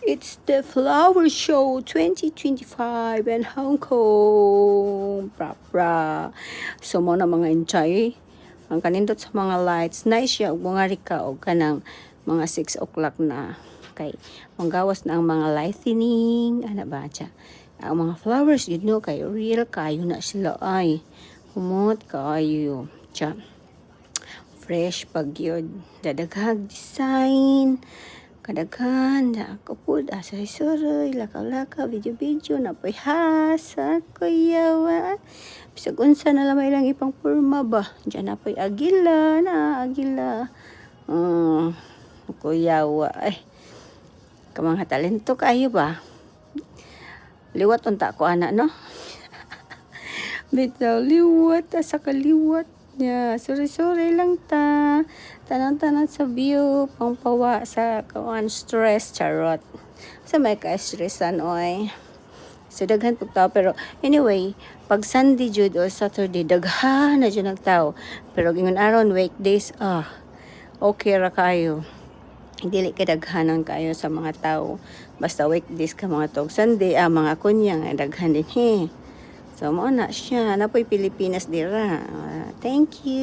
It's the Flower Show 2025 in Hong Kong. Bra. So mo na mga enjoy. Ang kanindot sa mga lights. Nice siya. Mga rika o kanang mga 6 o'clock na. Kay manggawas na ang mga lightening. Ano ba siya? Ang mga flowers, you know, kay real kayo na sila ay. Humot kayo. Siya. Fresh pag yun. Dadaghag design. Kadaghan na ako po asay-suroy, lakaw-lakaw, video-video na po'y hasa kuyawa. Bisag unsa na lamay lang ipang purma ba? Diyan na po'y agila. Kuyawa. Ay, kamang talento kayo ba? Liwat unta ko ana no? Bitaw liwat sa kaliwat niya. Sorry lang ta. Tanan-tanan sa view, pangpawa sa kawan stress, charot. Sa may ka-stressan, oy. So, daghan po tao. Pero, anyway, pag Sunday, Jude, or Saturday, daghan na dyan nagtao. Pero, gingon aron, weekdays, okay ra kayo. Dili ka daghanan kayo sa mga tao. Basta weekdays ka mga tog. Sunday, mga kunyang, daghan din, So, mo na siya. Napoy Pilipinas dira. Thank you.